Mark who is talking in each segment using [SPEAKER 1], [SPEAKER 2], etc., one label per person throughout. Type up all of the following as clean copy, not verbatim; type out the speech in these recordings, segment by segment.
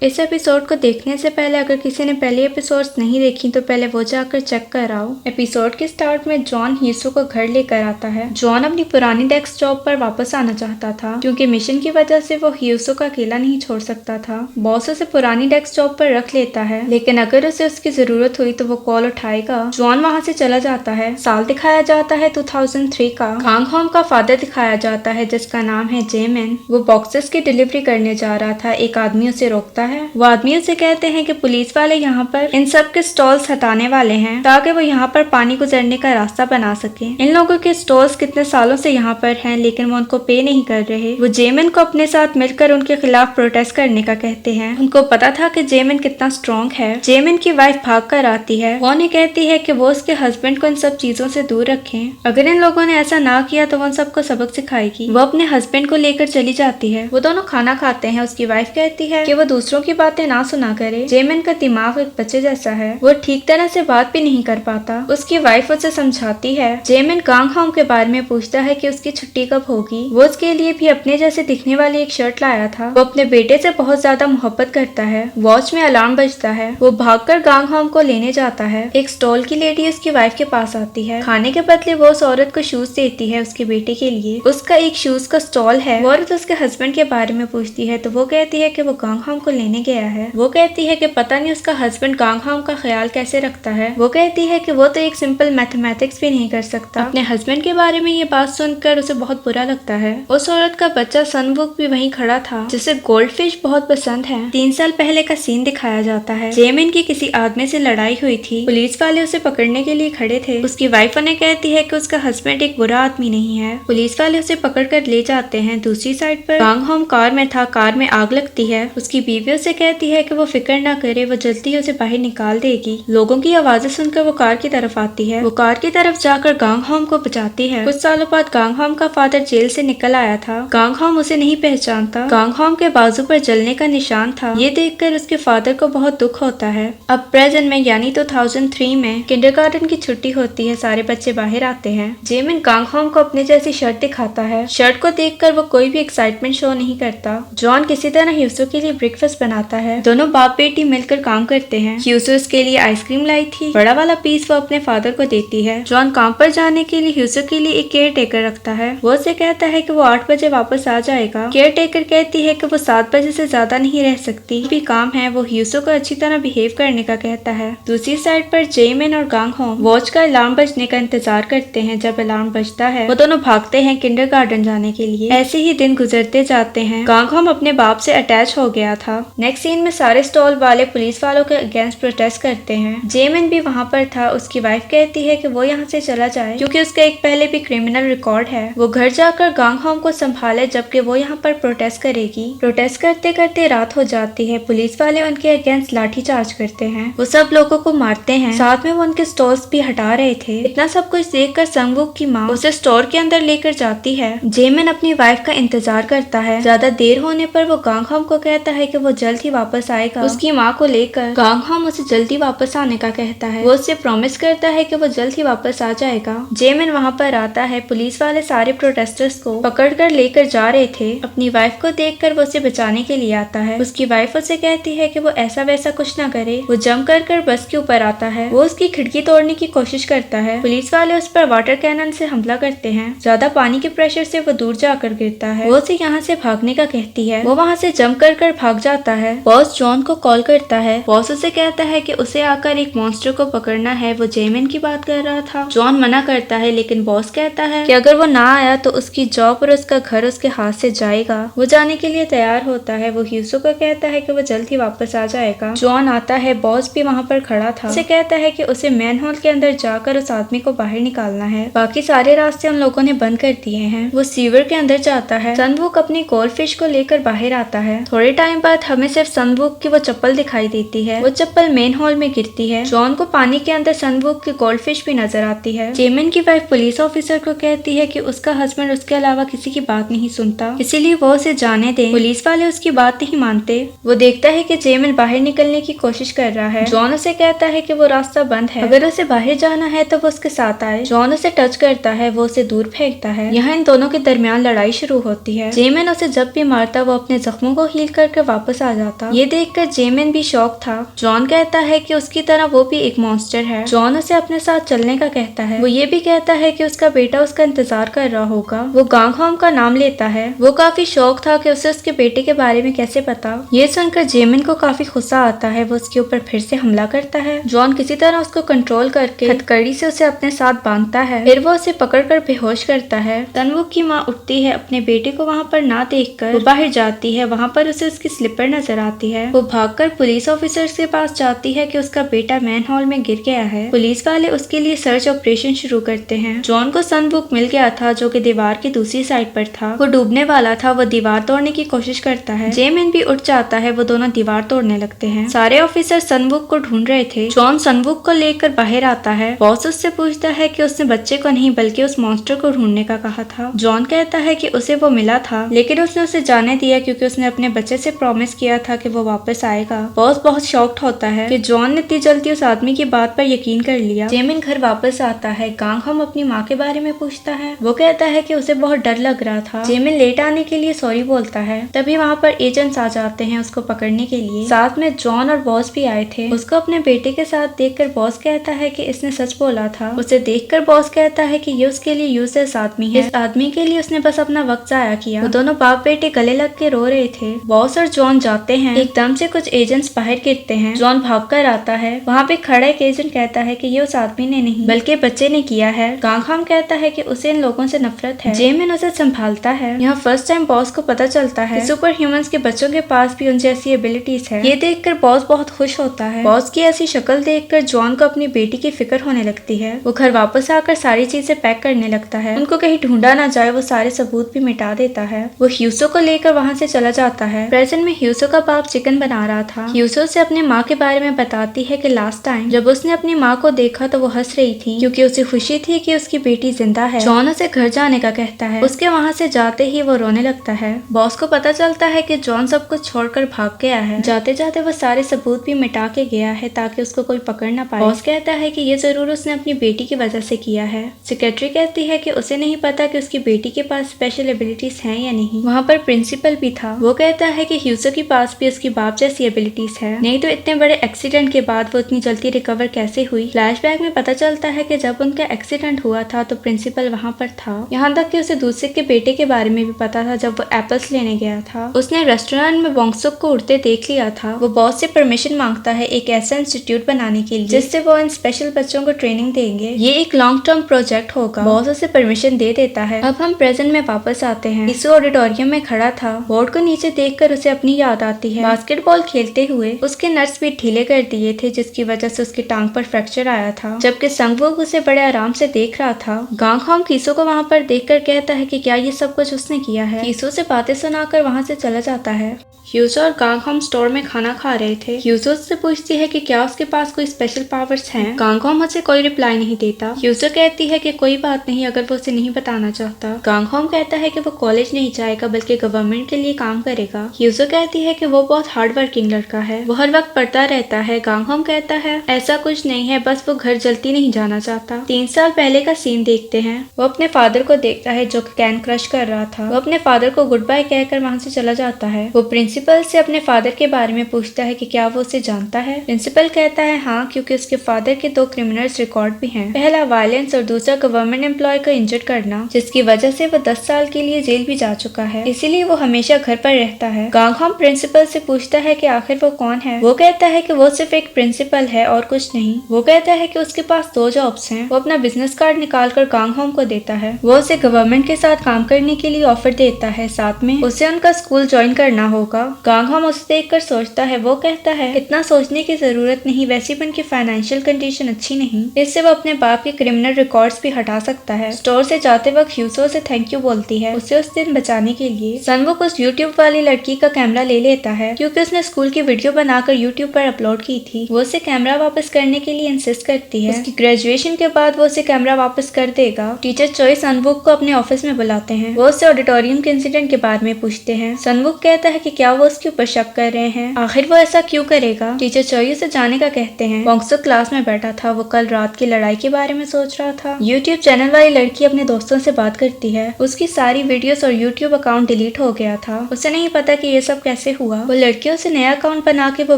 [SPEAKER 1] इस एपिसोड को देखने से पहले अगर किसी ने पहले एपिसोड्स नहीं देखी तो पहले वो जाकर चेक कराओ। एपिसोड के स्टार्ट में जॉन ह्यूसो को घर लेकर आता है। जॉन अपनी पुरानी डेस्क जॉब पर वापस आना चाहता था क्योंकि मिशन की वजह से वो ह्यूसो को अकेला नहीं छोड़ सकता था। बॉस उसे पुरानी डेस्क जॉब पर रख लेता है, लेकिन अगर उसे उसकी जरूरत हुई तो वो कॉल उठाएगा। जॉन वहाँ से चला जाता है। साल दिखाया जाता है 2003 का। गांग होम का फादर दिखाया जाता है जिसका नाम है जेमिन। वो बॉक्सेस की डिलीवरी करने जा रहा था। एक आदमी उसे रोकता है। वो आदमी उसे कहते हैं कि पुलिस वाले यहाँ पर इन सब के स्टॉल्स हटाने वाले हैं ताकि वो यहाँ पर पानी गुजरने का रास्ता बना सके। इन लोगों के स्टॉल्स कितने सालों से यहाँ पर हैं, लेकिन वो उनको पे नहीं कर रहे। वो जेमिन को अपने साथ मिलकर उनके खिलाफ प्रोटेस्ट करने का कहते हैं। उनको पता था कि जेमिन कितना स्ट्रॉन्ग है। जेमिन की वाइफ भाग कर आती है। वो उन्हें कहती है कि वो उसके हस्बैंड को इन सब चीजों से दूर रखें। अगर इन लोगों ने ऐसा ना किया तो वो उन सबको सबक सिखाएगी। वो अपने हस्बैंड को लेकर चली जाती है। वो दोनों खाना खाते हैं। उसकी वाइफ कहती है कि वो दूसरों की बातें ना सुना करे। जेमिन का दिमाग एक बच्चे जैसा है। वो ठीक तरह से बात भी नहीं कर पाता। उसकी वाइफ उसे समझाती है। जेमिन गांग होम के बारे में पूछता है कि उसकी छुट्टी कब होगी। वो उसके लिए भी अपने जैसे दिखने वाली एक शर्ट लाया था। वो अपने बेटे से बहुत ज्यादा मोहब्बत करता है। वॉच में अलार्म बजता है। वो भागकर गांग होम को लेने जाता है। एक स्टॉल की लेडी उसकी वाइफ के पास आती है। खाने के बदले वो उस औरत को शूज देती है उसके बेटे के लिए। उसका एक शूज का स्टॉल है। वो औरत उसके हस्बैंड के बारे में पूछती है तो वो कहती है कि वो गांग होम को लेने गया है। वो कहती है कि पता नहीं उसका हस्बैंड गांग होम का ख्याल कैसे रखता है। वो कहती है कि वो तो एक सिंपल मैथमेटिक्स भी नहीं कर सकता। अपने हस्बैंड के बारे में ये बात सुनकर उसे बहुत बुरा लगता है। उस औरत का बच्चा सनवुक भी वहीं खड़ा था जिसे गोल्ड फिश बहुत पसंद है। 3 साल पहले का सीन दिखाया जाता है। जेमिन की किसी आदमी से लड़ाई हुई थी। पुलिस वाले उसे पकड़ने के लिए खड़े थे। उसकी वाइफ उन्हें कहती है कि उसका हस्बैंड एक बुरा आदमी नहीं है। पुलिस वाले उसे पकड़ कर ले जाते हैं। दूसरी साइड पर गांग होम कार में था। कार में आग लगती है। उसकी बीवी उसे कहती है कि वो फिक्र ना करे, वो जल्दी उसे बाहर निकाल देगी। लोगों की आवाजें सुनकर वो कार की तरफ आती है। वो कार की तरफ जाकर गांग होम को बचाती है। कुछ सालों बाद गांग होम का फादर जेल से निकल आया था। गांग होम उसे नहीं पहचानता। गांग होम के बाजू पर जलने का निशान था। ये देखकर उसके फादर को बहुत दुख होता है। अब प्रेजेंट में यानी 2003 में किंडरगार्टन की छुट्टी होती है। सारे बच्चे बाहर आते हैं। जेमिन गांग होम को अपनी जैसी शर्ट दिखाता है। शर्ट को देखकर वो कोई भी एक्साइटमेंट शो नहीं करता। जॉन किसी तरह ह्यूसो के लिए ब्रेकफास्ट बनाता है। दोनों बाप बेटी मिलकर काम करते हैं। ह्यूसो उसके लिए आइसक्रीम लाई थी। बड़ा वाला पीस वो अपने फादर को देती है। जॉन काम पर जाने के लिए ह्यूसो के लिए एक केयर टेकर रखता है। वो उसे कहता है कि वो 8 बजे वापस आ जाएगा। केयर टेकर कहती है कि वो 7 बजे से ज्यादा नहीं रह सकती। भी काम है। वो ह्यूसो को अच्छी तरह बिहेव करने का कहता है। दूसरी साइड पर जेमिन और गांग होम वॉच का अलार्म बजने का इंतजार करते हैं। जब अलार्म बजता है वो दोनों भागते हैं किंडरगार्टन जाने के लिए। ऐसे ही दिन गुजरते जाते हैं। गांग होम अपने बाप से अटैच हो गया था। नेक्स्ट सीन में सारे स्टॉल वाले पुलिस वालों के अगेंस्ट प्रोटेस्ट करते हैं। जेमिन भी वहाँ पर था। उसकी वाइफ कहती है कि वो यहाँ से चला जाए क्योंकि उसका एक पहले भी क्रिमिनल रिकॉर्ड है। वो घर जाकर गांग होम को संभाले जबकि वो यहाँ पर प्रोटेस्ट करेगी। प्रोटेस्ट करते करते रात हो जाती है। पुलिस वाले उनके अगेंस्ट लाठी चार्ज करते हैं। वो सब लोगों को मारते हैं। साथ में वो उनके स्टॉल्स भी हटा रहे थे। इतना सब कुछ देखकर संगवुक की माँ उसे स्टोर के अंदर लेकर जाती है। जेमिन अपनी वाइफ का इंतजार करता है। ज्यादा देर होने पर वो गांग होम को कहता है कि वो जल्द ही वापस आएगा। उसकी माँ को लेकर गांग होम उसे जल्दी वापस आने का कहता है। वो उससे प्रॉमिस करता है कि वो जल्द ही वापस आ जाएगा। जेमिन वहाँ पर आता है। पुलिस वाले सारे प्रोटेस्टर्स को पकड़कर लेकर जा रहे थे। अपनी वाइफ को देखकर वो उसे बचाने के लिए आता है। उसकी वाइफ उसे कहती है कि वो ऐसा वैसा कुछ ना करे। वो जंप कर बस के ऊपर आता है। वो उसकी खिड़की तोड़ने की कोशिश करता है। पुलिस वाले उस पर वाटर कैनन से हमला करते हैं। ज्यादा पानी के प्रेशर से वो दूर जाकर गिरता है। वो उसे यहाँ से भागने का कहती है। वो वहाँ से जंप कर भाग जाता है। बॉस जॉन को कॉल करता है। बॉस उसे कहता है कि उसे आकर एक मॉन्स्टर को पकड़ना है। वो जेमिन की बात कर रहा था। जॉन मना करता है लेकिन बॉस कहता है कि अगर वो ना आया तो उसकी जॉब और उसका घर उसके हाथ से जाएगा। वो जाने के लिए तैयार होता है। वो ह्यूसो को कहता है कि वो जल्द ही वापस आ जाएगा। जॉन आता है। बॉस भी वहाँ पर खड़ा था। उसे कहता है कि उसे मैन होल के अंदर जाकर उस आदमी को बाहर निकालना है। बाकी सारे रास्ते उन लोगों ने बंद कर दिए हैं। वो सीवर के अंदर जाता है। सनवुक अपनी गोल्ड फिश को लेकर बाहर आता है। थोड़े टाइम बाद हमें सिर्फ सनवुक की वो चप्पल दिखाई देती है। वो चप्पल मेन हॉल में गिरती है। जॉन को पानी के अंदर सनवुक की गोल्ड फिश भी नजर आती है। जेमिन की वाइफ पुलिस ऑफिसर को कहती है कि उसका हस्बैंड उसके अलावा किसी की बात नहीं सुनता, इसीलिए वो उसे जाने दे। पुलिस वाले उसकी बात नहीं मानते। वो देखता है कि जेमिन बाहर निकलने की कोशिश कर रहा है। जॉन उसे कहता है कि वो रास्ता बंद है, अगर उसे बाहर जाना है तो वो उसके साथ आए। जॉन उसे टच करता है। वो उसे दूर फेंकता है। यहाँ इन दोनों के दरमियान लड़ाई शुरू होती है। जेमिन उसे जब भी मारता वो अपने जख्मों को हील करके वापस आ आ जाता। ये देखकर जेमिन भी शॉक था। जॉन कहता है कि उसकी तरह वो भी एक मॉन्स्टर है। जॉन उसे अपने साथ चलने का कहता है। वो ये भी कहता है कि उसका बेटा उसका इंतजार कर रहा होगा। वो गांग होम का नाम लेता है। वो काफी शौक था कि उसे उसके बेटे के बारे में कैसे पता। ये सुनकर जेमिन को काफी गुस्सा आता है। वो उसके ऊपर फिर से हमला करता है। जॉन किसी तरह उसको कंट्रोल करके हथकड़ी से उसे अपने साथ बांधता है। फिर वो उसे पकड़कर बेहोश करता है। सनवुक की माँ उठती है। अपने बेटे को वहाँ पर ना देखकर वो बाहर जाती है। वहाँ पर उसे उसकी स्लीपर नजर आती है। वो भागकर पुलिस ऑफिसर्स के पास जाती है कि उसका बेटा मैन हॉल में गिर गया है। पुलिस वाले उसके लिए सर्च ऑपरेशन शुरू करते हैं। जॉन को सनवुक मिल गया था जो कि दीवार की दूसरी साइड पर था। वो डूबने वाला था। वो दीवार तोड़ने की कोशिश करता है। जेमिन भी उठ जाता है। वो दोनों दीवार तोड़ने लगते हैं। सारे ऑफिसर सनवुक को ढूंढ रहे थे। जॉन सनवुक को लेकर बाहर आता है। बॉस उससे पूछता है कि उसने बच्चे को नहीं बल्कि उस मॉन्स्टर को ढूंढने का कहा था। जॉन कहता है कि उसे वो मिला था लेकिन उसने उसे जाने दिया क्योंकि उसने अपने बच्चे से प्रॉमिस किया था कि वो वापस आएगा। बॉस बहुत शॉक्ड होता है कि जॉन ने इतनी जल्दी उस आदमी की बात पर यकीन कर लिया। जेमिन घर वापस आता है। गांग हम अपनी माँ के बारे में पूछता है। वो कहता है कि उसे बहुत डर लग रहा था। जेमिन लेट आने के लिए सॉरी बोलता है। तभी वहाँ पर एजेंट्स आ जाते हैं उसको पकड़ने के लिए। साथ में जॉन और बॉस भी आए थे। उसको अपने बेटे के साथ देखकर बॉस कहता है कि इसने सच बोला था। उसे देखकर बॉस कहता है कि ये उसके लिए यूजलेस आदमी है। इस आदमी के लिए उसने बस अपना वक्त जाया किया। वो दोनों बाप बेटे गले लग के रो रहे थे। बॉस और जॉन जाते हैं। एकदम से कुछ एजेंट्स बाहर गिरते हैं। जॉन भागकर आता है। वहाँ पे खड़ा एक एजेंट कहता है कि ये उस आदमी ने नहीं बल्कि बच्चे ने किया है। गांगहाम कहता है कि उसे इन लोगों से नफरत है। जेमिन उसे संभालता है। यहाँ फर्स्ट टाइम बॉस को पता चलता है सुपर ह्यूमंस के बच्चों के पास भी उन जैसी एबिलिटीज है। ये देखकर बॉस बहुत खुश होता है। बॉस की ऐसी शक्ल देखकर जॉन को अपनी बेटी की फिक्र होने लगती है। वो घर वापस आकर सारी चीजें पैक करने लगता है। उनको कहीं ढूंढा ना जाए वो सारे सबूत भी मिटा देता है। वो ह्यूसो को लेकर वहाँ से चला जाता है। प्रेजेंट में ह्यूसो का बाप चिकन बना रहा था। ह्यूसो से अपनी माँ के बारे में बताती है कि लास्ट टाइम जब उसने अपनी माँ को देखा तो वो हंस रही थी क्योंकि उसे खुशी थी कि उसकी बेटी जिंदा है। जॉन उसे घर जाने का कहता है। उसके वहाँ से जाते ही वो रोने लगता है। बॉस को पता चलता है कि जॉन सब कुछ छोड़कर भाग गया है। जाते जाते वो सारे सबूत भी मिटा के गया है ताकि उसको कोई पकड़ ना पाए। बॉस कहता है कि ये जरूर उसने अपनी बेटी की वजह से किया है। सेक्रेटरी कहती है कि उसे नहीं पता कि उसकी बेटी के पास स्पेशल एबिलिटीज हैं या नहीं। वहाँ पर प्रिंसिपल भी था। वो कहता है कि ह्यूसो के पास भी उसकी बाप जैसी एबिलिटीज है। नहीं तो इतने बड़े एक्सीडेंट के बाद वो इतनी जल्दी रिकवर कैसे हुई। फ्लैशबैक में पता चलता है कि जब उनका एक्सीडेंट हुआ था तो प्रिंसिपल वहाँ पर था। यहाँ तक कि उसे दूसरे के बेटे के बारे में भी पता था। जब वो एप्पल्स लेने गया था उसने रेस्टोरेंट में बोंगसुक को उड़ते देख लिया था। वो बॉस से परमिशन मांगता है एक ऐसा इंस्टीट्यूट बनाने के लिए जिससे वो इन स्पेशल बच्चों को ट्रेनिंग देंगे। ये एक लॉन्ग टर्म प्रोजेक्ट होगा। बॉस उसे परमिशन दे देता है। अब हम प्रेजेंट में वापस आते हैं। इस ऑडिटोरियम में खड़ा था। बोर्ड को नीचे देखकर उसे अपनी याद आती है। बास्केटबॉल खेलते हुए उसके नट्स भी ढीले कर दिए थे जिसकी वजह से उसकी टांग पर फ्रैक्चर आया था। जबकि संगवुक उसे बड़े आराम से देख रहा था। गांगहाम कीसो को वहाँ पर देखकर कहता है कि क्या ये सब कुछ उसने किया है। कीसो से बातें सुनाकर वहाँ से चला जाता है। ह्यूसो और गांगहाम स्टोर में खाना खा रहे थे। ह्यूसो से पूछती है कि क्या उसके पास कोई स्पेशल पावर्स हैं। गांगहाम उसे कोई रिप्लाई नहीं देता। ह्यूसो कहती है कि कोई बात नहीं अगर वो उसे नहीं बताना चाहता। गांगहाम कहता है कि वो कॉलेज नहीं जाएगा बल्कि गवर्नमेंट के लिए काम करेगा। ह्यूसो कहती है कि वो बहुत हार्ड वर्किंग लड़का है। वो हर वक्त पढ़ता रहता है। गांगहाम कहता है ऐसा कुछ नहीं है बस वो घर जल्दी नहीं जाना चाहता। 3 साल पहले का सीन देखते हैं। वो अपने फादर को देखता है जो कैन क्रश कर रहा था। वो अपने फादर को गुड बाय कहकर वहाँ से चला जाता है। वो प्रिंसिपल से अपने फादर के बारे में पूछता है कि क्या वो उसे जानता है। प्रिंसिपल कहता है हाँ क्योंकि उसके फादर के 2 क्रिमिनल्स रिकॉर्ड भी हैं। पहला वायलेंस और दूसरा गवर्नमेंट एम्प्लॉय को इंजर्ड करना जिसकी वजह से वो 10 साल के लिए जेल भी जा चुका है। इसीलिए वो हमेशा घर पर रहता है। गांगहाम प्रिंसिपल से पूछता है कि आखिर वो कौन है। वो कहता है कि वो सिर्फ एक प्रिंसिपल है और कुछ नहीं। वो कहता है कि उसके पास 2 जॉब्स हैं। वो अपना बिजनेस कार्ड निकाल कर गांगहाम को देता है। वो उसे गवर्नमेंट के साथ काम करने के लिए ऑफर देता है। साथ में उसे उनका स्कूल ज्वाइन करना होगा। गांगहाम उसे देखकर सोचता है। वो कहता है इतना सोचने की जरूरत नहीं वैसे भी उनकी फाइनेंशियल कंडीशन अच्छी नहीं। इससे वो अपने बाप के क्रिमिनल रिकॉर्ड्स भी हटा सकता है। स्टोर से जाते वक्त ह्यूसो से थैंक यू बोलती है उसे उस दिन बचाने के लिए। सनवुक उस यूट्यूब वाली लड़की का कैमरा ले लेता है क्योंकि उसने स्कूल की वीडियो बनाकर यूट्यूब पर अपलोड की थी। वो उसे कैमरा वापस करने के लिए इंसिस्ट करती है। उसकी ग्रेजुएशन के बाद वो उसे कैमरा वापस कर देगा। टीचर चोई सनवुक को अपने ऑफिस में बुलाते हैं। वो उससे ऑडिटोरियम के इंसिडेंट के बारे में पूछते हैं। सनवुक कहता है कि क्या वो उसके ऊपर शक कर रहे हैं। आखिर वो ऐसा क्यों करेगा। टीचर चोई से जाने का कहते हैं। बोंगसुक क्लास में बैठा था। वो कल रात की लड़ाई के बारे में सोच रहा था। यूट्यूब चैनल वाली लड़की अपने दोस्तों से बात करती है। उसकी सारी वीडियोस और यूट्यूब अकाउंट डिलीट हो गया था। उसे नहीं पता कि ये सब कैसे हुआ। वो लड़कियों से नया अकाउंट बना के वो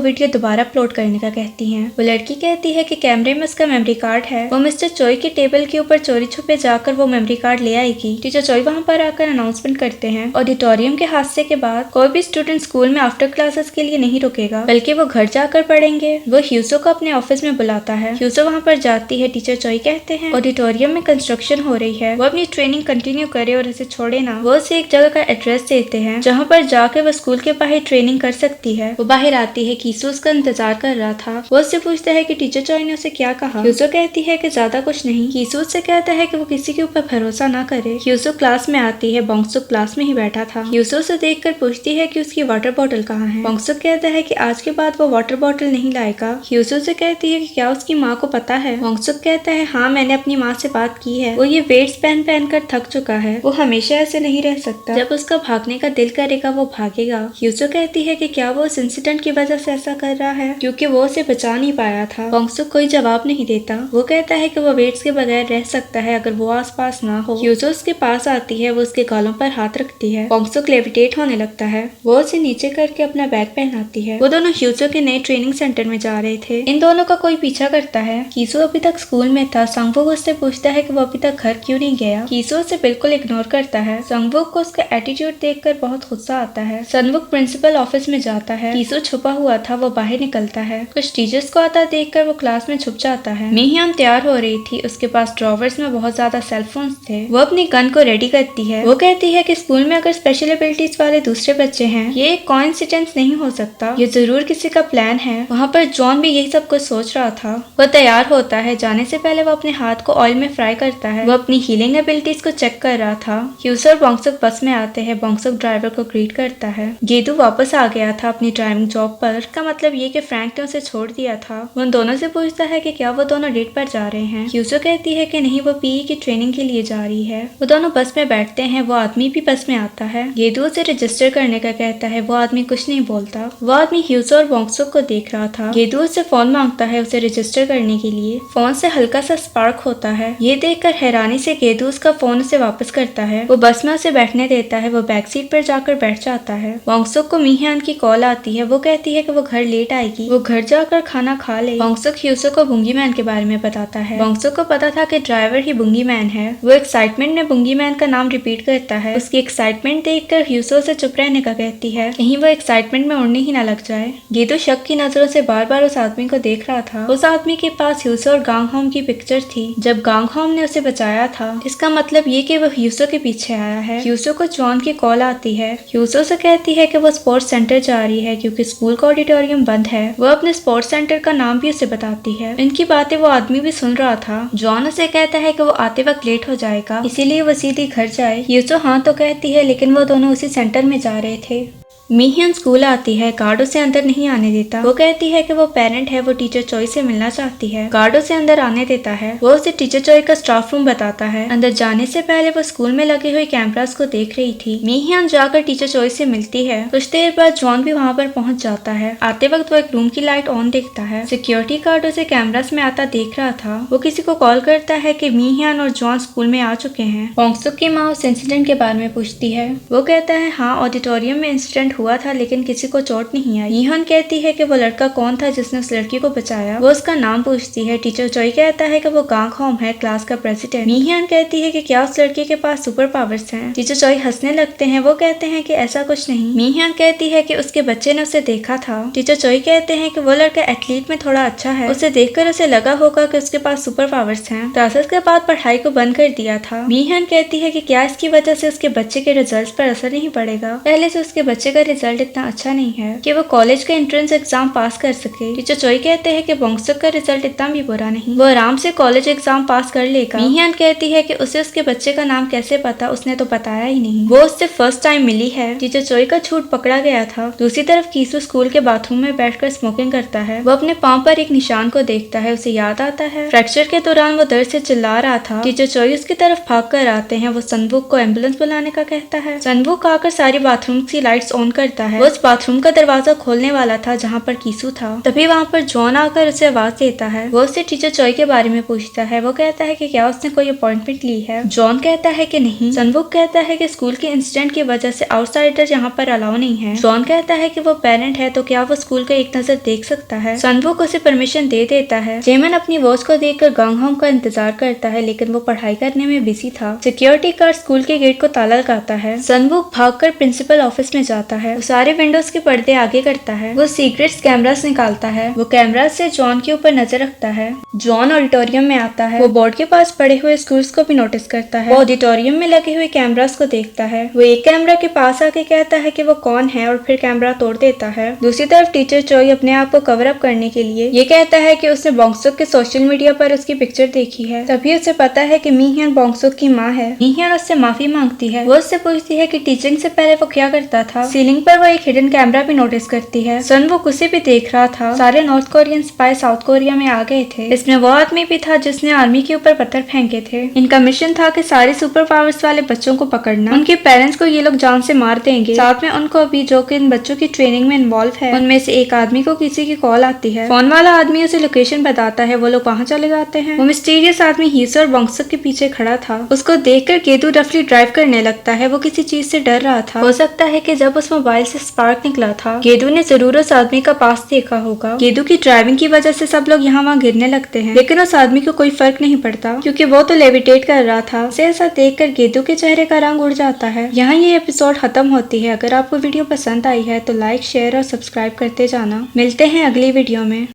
[SPEAKER 1] वीडियो दोबारा अपलोड करने का कहती है। वो लड़की कहती है कि कैमरे में उसका मेमोरी कार्ड है, वो मिस्टर चोई की टेबल के ऊपर चोरी छुपे जाकर वो मेमोरी कार्ड ले आएगी। टीचर चोई वहाँ पर आकर अनाउंसमेंट करते हैं। ऑडिटोरियम के हादसे के बाद कोई भी स्टूडेंट स्कूल में आफ्टर क्लासेस के लिए नहीं रुकेगा, बल्कि वो घर जाकर पढ़ेंगे। वो ह्यूसो को अपने ऑफिस में बुलाता है। ह्यूसो वहाँ पर जाती है। टीचर चोई कहते हैं ऑडिटोरियम में कंस्ट्रक्शन हो रही है, वो अपनी ट्रेनिंग कंटिन्यू करे और इसे छोड़े ना। वो उसे एक जगह का एड्रेस देते हैं जहाँ पर जाकर वो स्कूल के बाहर ट्रेनिंग कर सकती है। वो बाहर आती है। कीसू उसका इंतजार कर रहा था। वो उससे पूछता है कि टीचर चोई ने उसे क्या कहा। ह्यूसो कहती है कि ज्यादा कुछ नहीं। कीसू उससे कहता है कि वो किसी के ऊपर भरोसा ना करे। ह्यूसो क्लास में आती है। बोंगसुक क्लास में ही बैठा था। ह्यूसो उसे देखकर पूछती है कि उसकी वाटर बॉटल कहाँ है। बोंगसुक कहता है कि आज के बाद वो वाटर बॉटल नहीं लाएगा। ह्यूसो से कहती है कि क्या उसकी माँ को पता है। बोंगसुक कहता है हाँ, मैंने अपनी माँ से बात की है। वो ये वेट्स पहन पहन कर थक चुका है, वो हमेशा ऐसे नहीं रह सकता। जब उसका भागने का दिल करेगा वो भागेगा। ह्यूसो कहती है कि क्या वो उस इंसिडेंट की वजह से ऐसा कर रहा है क्योंकि वो उसे बचा नहीं पाया था। बोंगसुक कोई जवाब नहीं देता। वो कहता है कि वो वेट्स के बगैर रह सकता है अगर वो आसपास ना हो। ह्यूसो उसके पास आती है। वो उसके गालों पर हाथ रखती है। बोंगसुक लेविटेट होने लगता है। वो उसे नीचे करके अपना बैग पहनाती है। वो दोनों ह्यूसो के नए ट्रेनिंग सेंटर में जा रहे थे। इन दोनों का कोई पीछा करता है। कीसू अभी तक स्कूल में था। संगवुक उससे पूछता है कि वो अभी तक घर क्यों नहीं गया। कीसू उसे बिल्कुल इग्नोर करता है। संगवुक को उसका एटीट्यूड देखकर बहुत गुस्सा आता है। संगवुक प्रिंसिपल ऑफिस में जाता है। कीसू छुपा हुआ था। वो बाहर निकलता है। कुछ टीचर्स को आता देखकर वो क्लास में छुप जाता है। मीहयान तैयार हो रही थी। उसके पास ड्रॉवर्स में बहुत ज्यादा सेलफोन्स थे। वो अपनी गन को रेडी करती है। वो कहती है कि स्कूल में अगर स्पेशल एबिलिटीज वाले दूसरे बच्चे हैं, ये एक कोइंसिडेंस नहीं हो सकता, ये जरूर किसी का प्लान है। वहाँ पर जॉन भी यही सब कुछ सोच रहा था। वो तैयार होता है। जाने से पहले वो अपने हाथ को ऑयल में फ्राई करता है। वो अपनी हीलिंग एबिलिटीज को चेक कर रहा था। ह्यूसो और बोंगसुक बस में आते हैं। बोंगसुक ड्राइवर को ग्रीट करता है। गेदू वापस आ गया था अपनी ड्राइविंग जॉब पर। इसका मतलब ये कि फ्रैंक ने उसे छोड़ दिया था। वो उन दोनों से पूछता है कि क्या वो दोनों डेट पर जा रहे हैं। ह्यूसो कहती है कि नहीं, वो पीई की ट्रेनिंग के लिए जा रही है। वो दोनों बस में बैठते हैं। वो आदमी भी बस में आता है। गेदू उसे रजिस्टर करने का कहता है। वो आदमी कुछ नहीं बोलता। वो आदमी ह्यूसो और बोंगसुक को देख रहा था। गेदू उससे फोन मांगता है उसे रजिस्टर करने के लिए। फोन से हल्का सा स्पार्क होता है। ये देखकर हैरानी से गेदू उसका फोन उसे वापस करता है। वो बस में उसे बैठने देता है। वो बैक सीट पर जाकर बैठ जाता है। बोंगसुक को मीहयान की कॉल आती है। वो कहती है कि वो घर लेट आएगी, वो घर जाकर खाना खा ले। बोंगसुक ह्यूसो को बुंगी मैन के बारे में बताता है। बोंगसुक को पता था कि ड्राइवर ही बुंगी मैन है। वो एक्साइटमेंट में बुंगी मैन का नाम रिपीट करता है। उसकी एक्साइटमेंट देखकर ह्यूसो से चुप रहने का कहती है, कहीं वो एक्साइटमेंट में उड़ने ही ना लग जाए। गेदू शक की नजरों से बार बार उस आदमी को देख रहा था। उस आदमी के पास ह्यूसो और गांग होम की पिक्चर थी जब गांग होम ने उसे बचाया था। इसका मतलब ये कि वो ह्यूसो के पीछे आया है। ह्यूसो को जॉन की कॉल आती है। ह्यूसो से कहती है कि वो स्पोर्ट्स सेंटर जा रही है क्योंकि स्कूल का ऑडिटोरियम बंद है। वो अपने स्पोर्ट्स सेंटर का नाम भी उसे बताती है। इनकी बातें वो आदमी भी सुन रहा था। जॉन उसे कहता है कि वो आते वक्त लेट हो जाएगा, इसीलिए वो सीधी घर जाए। ह्यूसो हाँ तो कहती है, लेकिन वो दोनों उसी सेंटर में जा रहे थे। मीहयान स्कूल आती है। गार्ड उसे अंदर नहीं आने देता। वो कहती है कि वो पेरेंट है, वो टीचर चोई से मिलना चाहती है। गार्ड उसे अंदर आने देता है। वो उसे टीचर चोई का स्टाफ रूम बताता है। अंदर जाने से पहले वो स्कूल में लगे हुए कैमरास को देख रही थी। मीहयान जाकर टीचर चोई से मिलती है। कुछ देर बाद जॉन भी वहाँ पर पहुँच जाता है। आते वक्त वो एक रूम की लाइट ऑन देखता है। सिक्योरिटी गार्ड उसे कैमरास में आता देख रहा था। वो किसी को कॉल करता है कि मीहयान और जॉन स्कूल में आ चुके हैं। बोंगसुक की माँ उस इंसिडेंट के बारे में पूछती है। वो कहता है हाँ, ऑडिटोरियम में इंसिडेंट हुआ था लेकिन किसी को चोट नहीं आई। यीहन कहती है कि वो लड़का कौन था जिसने उस लड़की को बचाया। वो उसका नाम पूछती है। टीचर चोई कहता है कि वो गांग होम है, क्लास का प्रेसिडेंट। मीहयान कहती है कि क्या उस लड़के के पास सुपर पावर्स हैं। टीचर चोई हंसने लगते हैं। वो कहते हैं कि ऐसा कुछ नहीं। मीहयान कहती है कि उसके बच्चे ने उसे देखा था। टीचर चोई कहते हैं कि वो लड़का एथलीट में थोड़ा अच्छा है, उसे देखकर उसे लगा होगा कि उसके पास सुपर पावर्स हैं। क्लासेस के बाद पढ़ाई को बंद कर दिया था। मीहयान कहती है कि क्या इसकी वजह से उसके बच्चे के रिजल्ट पर असर नहीं पड़ेगा। पहले से उसके बच्चे का रिजल्ट इतना अच्छा नहीं है कि वो कॉलेज का एंट्रेंस एग्जाम पास कर सके। टीचर चोई कहते हैं कि बोंगसुक का रिजल्ट इतना भी बुरा नहीं, वो आराम से कॉलेज एग्जाम पास कर लेगा। मीहयान कहती है कि उसे उसके बच्चे का नाम कैसे पता, उसने तो बताया ही नहीं, वो उससे फर्स्ट टाइम मिली है। टीचर चोई का झूठ पकड़ा गया था। दूसरी तरफ कीसू स्कूल के बाथरूम में बैठकर स्मोकिंग करता है। वो अपने पांव पर एक निशान को देखता है। उसे याद आता है फ्रैक्चर के दौरान वो दर्द से चिल्ला रहा था। टीचर चोई उसकी तरफ भाग कर आते हैं। वो सनवुक को एम्बुलेंस बुलाने का कहता है। सनवुक आकर सारी बाथरूम की लाइट्स ऑन करता है। वो उस बाथरूम का दरवाजा खोलने वाला था जहाँ पर कीसू था। तभी वहाँ पर जॉन आकर उसे आवाज देता है। वो उससे टीचर चॉय के बारे में पूछता है। वो कहता है कि क्या उसने कोई अपॉइंटमेंट ली है। जॉन कहता है कि नहीं। सनवुक कहता है कि स्कूल के इंसिडेंट की वजह से आउटसाइडर यहाँ पर अलाउ नहीं है। जॉन कहता है कि वो पेरेंट है तो क्या वो स्कूल का एक नजर देख सकता है। सनवुक उसे परमिशन दे देता है। जेमन अपनी वॉच को देखकर गांगहोंग का इंतजार करता है लेकिन वो पढ़ाई करने में बिजी था। सिक्योरिटी गार्ड स्कूल के गेट को ताला लगाता है। सनवुक भागकर प्रिंसिपल ऑफिस में जाता है। वो सारे विंडोज के पर्दे आगे करता है। वो सीक्रेट्स कैमरास निकालता है। वो कैमरा से जॉन के ऊपर नजर रखता है। जॉन ऑडिटोरियम में आता है। वो बोर्ड के पास पड़े हुए स्क्रूज को भी नोटिस करता है। वो ऑडिटोरियम में लगे हुए कैमरास को देखता है। वो एक कैमरा के पास आके कहता है कि वो कौन है और फिर कैमरा तोड़ देता है। दूसरी तरफ टीचर चोई अपने आप को कवर अप करने के लिए ये कहता है कि उसने बोंगसुक के सोशल मीडिया पर उसकी पिक्चर देखी है। तभी उसे पता है कि मीहियन बोंगसुक की माँ है। मीहियन उससे माफी मांगती है। वो उससे पूछती है कि टीचिंग से पहले वो क्या करता था। सीलिंग पर वो एक हिडन कैमरा भी नोटिस करती है। सनवुक उसे भी देख रहा था। सारे north Korean spy south Korea में आ गए थे। इसमें वो आदमी भी था जिसने आर्मी के ऊपर पत्थर फेंके थे। इनका मिशन था कि सारे सुपर पावर्स वाले बच्चों को पकड़ना। उनके पेरेंट्स को ये लोग जान से मार देंगे। साथ में उनको भी जो कि इन बच्चों की ट्रेनिंग में इन्वॉल्व है। उनमें से एक आदमी को किसी की कॉल आती है। फोन वाला आदमी उसे लोकेशन बताता है। वो लोग वहाँ चले जाते हैं। वो मिस्टीरियस आदमी हीसो और बोंगसुक के पीछे खड़ा था। उसको देखकर गेदू रफली ड्राइव करने लगता है। वो किसी चीज से डर रहा था। हो सकता है कि जब उस मोबाइल से स्पार्क निकला था गेदू ने जरूर उस आदमी का पास देखा होगा। गेदू की ड्राइविंग की वजह से सब लोग यहाँ वहाँ गिरने लगते हैं लेकिन उस आदमी को कोई फर्क नहीं पड़ता क्योंकि वो तो लेविटेट कर रहा था। उसे ऐसा देखकर गेदू के चेहरे का रंग उड़ जाता है। यहाँ ये एपिसोड खत्म होती है। अगर आपको वीडियो पसंद आई है तो लाइक शेयर और सब्सक्राइब करते जाना। मिलते हैं अगली वीडियो में।